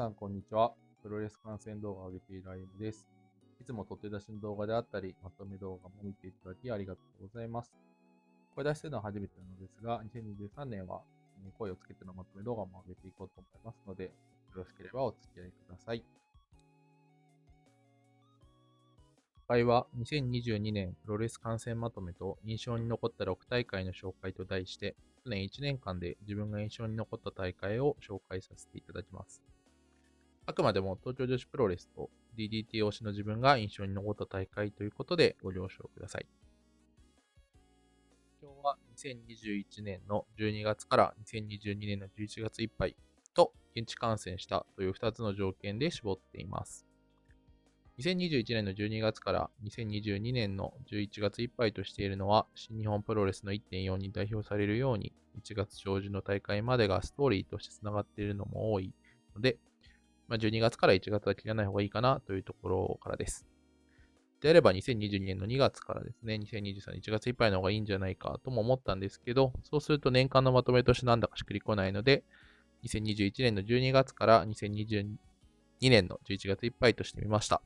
さん、こんにちは。プロレス観戦動画を上げているあゆむです。いつも撮って出しの動画であったり、まとめ動画も見ていただきありがとうございます。声出しするのは初めてなのですが、2023年は声をつけてのまとめ動画も上げていこうと思いますので、よろしければお付き合いください。今回は2022年プロレス観戦まとめと印象に残った6大会の紹介と題して、去年1年間で自分が印象に残った大会を紹介させていただきます。あくまでも東京女子プロレスと DDT 推しの自分が印象に残った大会ということでご了承ください。今日は2021年の12月から2022年の11月いっぱいと現地観戦したという2つの条件で絞っています。2021年の12月から2022年の11月いっぱいとしているのは、新日本プロレスの1.4に代表されるように、1月上旬の大会までがストーリーとして繋がっているのも多いので、12月から1月は切らない方がいいかなというところからです。であれば2022年の2月からですね、2023年1月いっぱいの方がいいんじゃないかとも思ったんですけど、そうすると年間のまとめとしてなんだかしっくりこないので、2021年の12月から2022年の11月いっぱいとしてみました。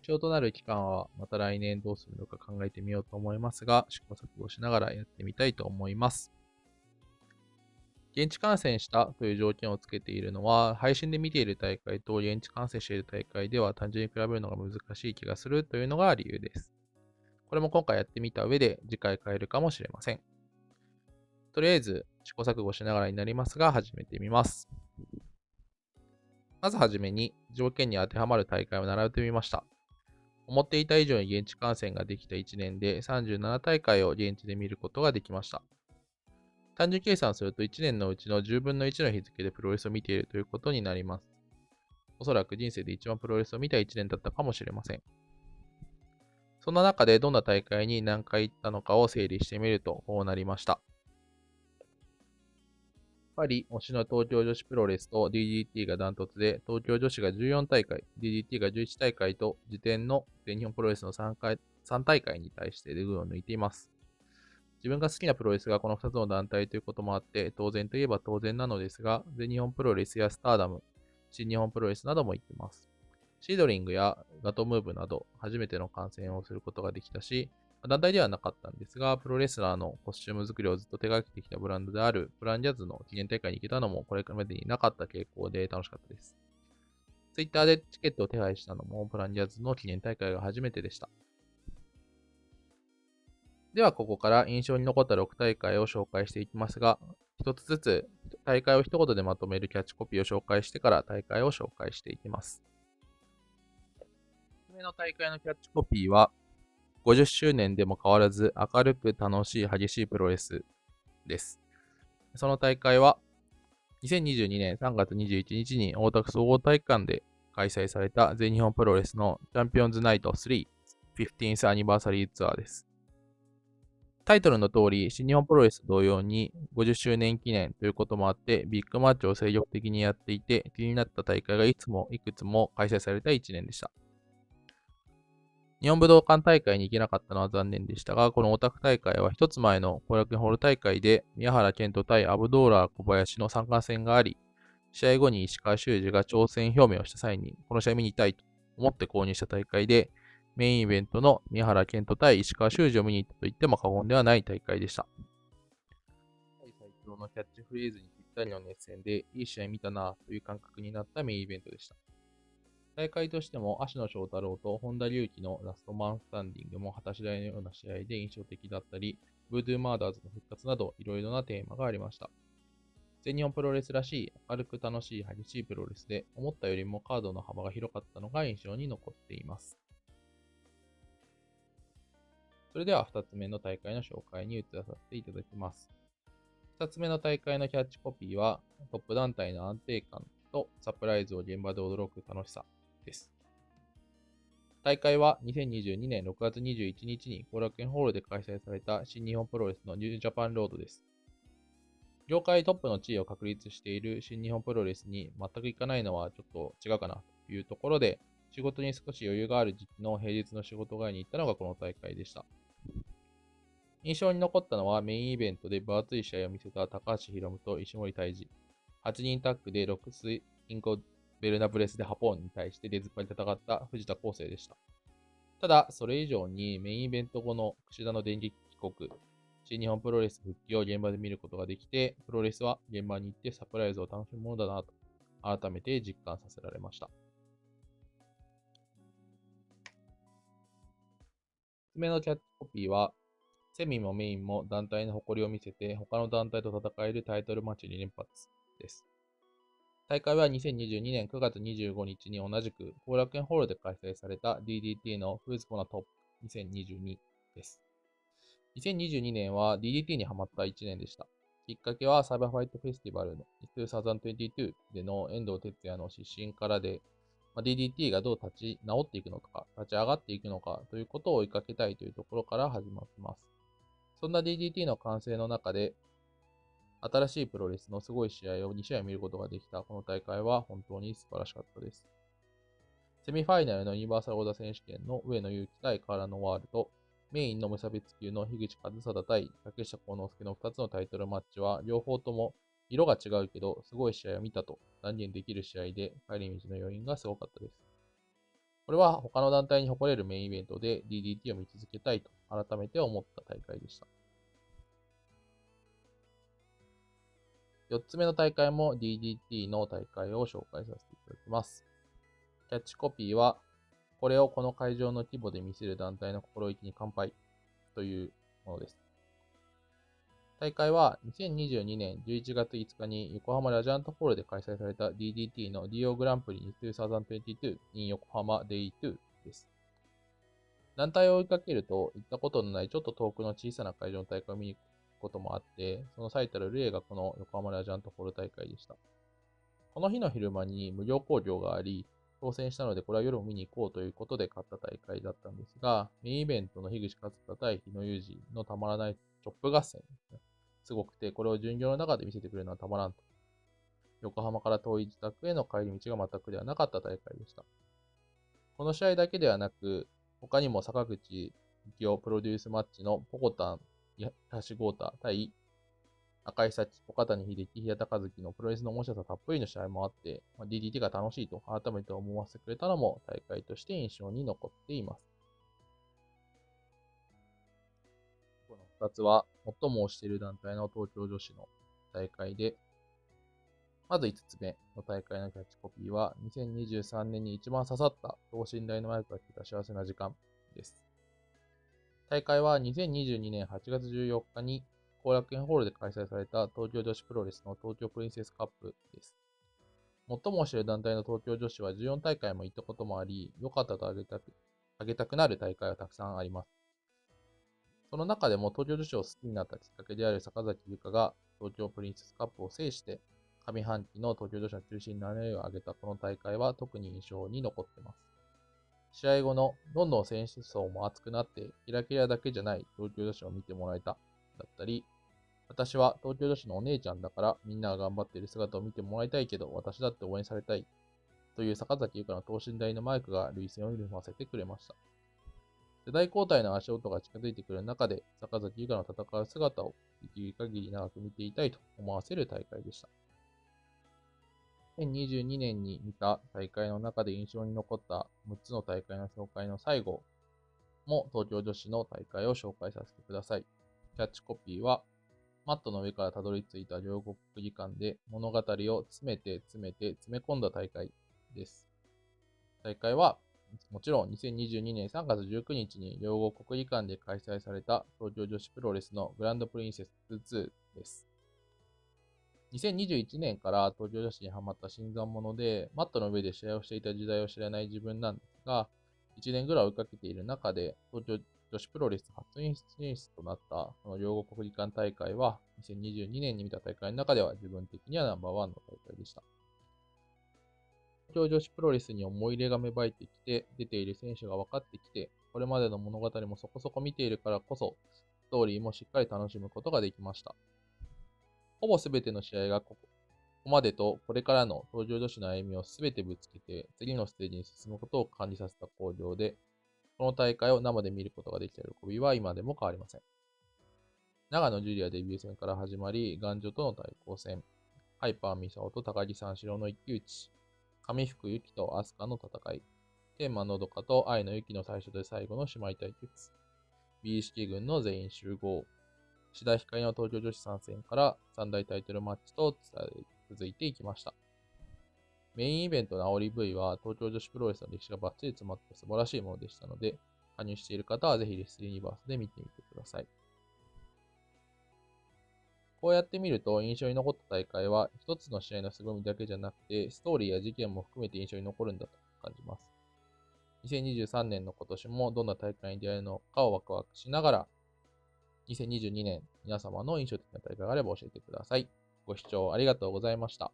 必要となる期間はまた来年どうするのか考えてみようと思いますが、試行錯誤しながらやってみたいと思います。現地観戦したという条件をつけているのは、配信で見ている大会と現地観戦している大会では単純に比べるのが難しい気がするというのが理由です。これも今回やってみた上で次回変えるかもしれません。とりあえず試行錯誤しながらになりますが始めてみます。まずはじめに条件に当てはまる大会を並べてみました。思っていた以上に現地観戦ができた1年で37大会を現地で見ることができました。単純計算すると1年のうちの10分の1の日付でプロレスを見ているということになります。おそらく人生で一番プロレスを見た1年だったかもしれません。そんな中でどんな大会に何回行ったのかを整理してみるとこうなりました。やっぱり推しの東京女子プロレスと DDT がダントツで、東京女子が14大会、DDT が11大会と、時点の全日本プロレスの3大会に対して群を抜いています。自分が好きなプロレスがこの2つの団体ということもあって、当然といえば当然なのですが、全日本プロレスやスターダム、新日本プロレスなども行っています。シードリングやガトムーブなど、初めての観戦をすることができたし、団体ではなかったんですが、プロレスラーのコスチューム作りをずっと手掛けてきたブランドであるプランジャズの記念大会に行けたのもこれまでになかった傾向で楽しかったです。ツイッターでチケットを手配したのもプランジャズの記念大会が初めてでした。では、ここから印象に残った6大会を紹介していきますが、一つずつ大会を一言でまとめるキャッチコピーを紹介してから大会を紹介していきます。1つ目の大会のキャッチコピーは、50周年でも変わらず明るく楽しい激しいプロレスです。その大会は、2022年3月21日に大田区総合体育館で開催された全日本プロレスのチャンピオンズナイト3 15th アニバーサリーツアーです。タイトルの通り、新日本プロレス同様に50周年記念ということもあって、ビッグマッチを精力的にやっていて、気になった大会がいくつも開催された1年でした。日本武道館大会に行けなかったのは残念でしたが、このオタク大会は一つ前の後楽園ホール大会で、宮原健人対アブドーラー小林の参加戦があり、試合後に石川修司が挑戦表明をした際に、この試合見に行きたいと思って購入した大会で、メインイベントの宮原健人対石川修司を見に行ったと言っても過言ではない大会でした。最強のキャッチフレーズにぴったりの熱戦で、いい試合見たなという感覚になったメインイベントでした。大会としても、芦野翔太郎と本田隆起のラストマンスタンディングも果たし台のような試合で印象的だったり、ブードゥーマーダーズの復活など、いろいろなテーマがありました。全日本プロレスらしい、明るく楽しい、激しいプロレスで、思ったよりもカードの幅が広かったのが印象に残っています。それでは2つ目の大会の紹介に移らさせていただきます。2つ目の大会のキャッチコピーは、トップ団体の安定感とサプライズを現場で驚く楽しさです。大会は2022年6月21日に後楽園ホールで開催された新日本プロレスのニュージャパンロードです。業界トップの地位を確立している新日本プロレスに全く行かないのはちょっと違うかなというところで、仕事に少し余裕がある時期の平日の仕事帰りに行ったのがこの大会でした。印象に残ったのはメインイベントで分厚い試合を見せた高橋宏夢と石森泰治。8人タッグでロックス・インコ・ベルナブレスでハポーンに対して出ずっぱり戦った藤田康生でした。ただ、それ以上にメインイベント後の櫛田の電撃帰国、新日本プロレス復帰を現場で見ることができて、プロレスは現場に行ってサプライズを楽しむものだなと、改めて実感させられました。3つ目のキャッチコピーは、セミもメインも団体の誇りを見せて、他の団体と戦えるタイトルマッチ2連発です。大会は2022年9月25日に同じく後楽園ホールで開催された DDT のフーズコナトップ2022です。2022年は DDT にハマった1年でした。きっかけはサイバーファイトフェスティバルの2022での遠藤哲也の失神からで、DDT がどう立ち直っていくのか、立ち上がっていくのかということを追いかけたいというところから始まっています。そんな DDT の完成の中で、新しいプロレスのすごい試合を2試合見ることができたこの大会は本当に素晴らしかったです。セミファイナルのユニバーサルオーダー選手権の上野祐樹対河原ノワールと、メインの無差別級の樋口和貞対竹下幸之助の2つのタイトルマッチは、両方とも色が違うけど、すごい試合を見たと断言できる試合で、帰り道の余韻がすごかったです。これは他の団体に誇れるメインイベントで DDT を見続けたいと改めて思った大会でした。4つ目の大会も DDT の大会を紹介させていただきます。キャッチコピーは、これをこの会場の規模で見せる団体の心意気に乾杯というものです。大会は2022年11月5日に横浜ラジアントホールで開催された DDT の DO グランプリ2022 in 横浜 Day2 です。団体を追いかけると行ったことのないちょっと遠くの小さな会場の大会を見に行くこともあって、その最たる例がこの横浜ラジアントホール大会でした。この日の昼間に無料興行があり、当選したのでこれは夜も見に行こうということで勝った大会だったんですが、メインイベントの樋口勝田対日野裕二のたまらないチョップ合戦ですね。すごくて、これを巡業の中で見せてくれるのはたまらんと。横浜から遠い自宅への帰り道が全くではなかった大会でした。この試合だけではなく、他にも坂口幸雄プロデュースマッチのポコタン、橋豪太対赤井幸、岡谷秀樹、平田和樹のプロレスの面白さたっぷりの試合もあって、DDT が楽しいと改めて思わせてくれたのも大会として印象に残っています。この2つは最も推している団体の東京女子の大会で、まず5つ目の大会のキャッチコピーは、2023年に一番刺さった等身大のマイクが聞いた幸せな時間です。大会は2022年8月14日に後楽園ホールで開催された東京女子プロレスの東京プリンセスカップです。最も推している団体の東京女子は14大会も行ったこともあり、良かったと挙げたくなる大会はたくさんあります。その中でも東京女子を好きになったきっかけである坂崎優香が東京プリンセスカップを制して、上半期の東京女子の中心になれを挙げたこの大会は特に印象に残っています。試合後のどんどん選手層も熱くなってキラキラだけじゃない東京女子を見てもらえただったり、私は東京女子のお姉ちゃんだからみんなが頑張っている姿を見てもらいたいけど私だって応援されたいという坂崎優香の等身大のマイクが涙腺を潤ませてくれました。世代交代の足音が近づいてくる中で坂崎優香の戦う姿をできる限り長く見ていたいと思わせる大会でした。2022年に見た大会の中で印象に残った6つの大会の紹介の最後も東京女子の大会を紹介させてください。キャッチコピーは、マットの上からたどり着いた両国技館で物語を詰め込んだ大会です。大会は、もちろん2022年3月19日に両国技館で開催された東京女子プロレスのグランドプリンセス2です。2021年から東京女子にハマった新参者で、マットの上で試合をしていた時代を知らない自分なんですが、1年ぐらい追いかけている中で、東京女子プロレス初進出となったこの両国技館大会は、2022年に見た大会の中では自分的にはナンバーワンの大会でした。東京女子プロレスに思い入れが芽生えてきて、出ている選手が分かってきて、これまでの物語もそこそこ見ているからこそ、ストーリーもしっかり楽しむことができました。ほぼ全ての試合がここまでとこれからの登場女子の歩みを全てぶつけて次のステージに進むことを感じさせた興行で、この大会を生で見ることができた喜びは今でも変わりません。長野ジュリアデビュー戦から始まり、男女との対抗戦、ハイパーミサオと高木三四郎の一騎打ち、上福由紀と飛鳥の戦い、天満のどかと愛の雪の最初で最後の姉妹対決、美意識軍の全員集合、志田光の東京女子参戦から三大タイトルマッチと続いていきました。メインイベントの煽り V は東京女子プロレスの歴史がバッチリ詰まった素晴らしいものでしたので、加入している方はぜひレスリーユニバースで見てみてください。こうやって見ると印象に残った大会は一つの試合の凄みだけじゃなくて、ストーリーや事件も含めて印象に残るんだと感じます。2023年の今年もどんな大会に出会えるのかをワクワクしながら、2022年皆様の印象的な大会があれば教えてください。ご視聴ありがとうございました。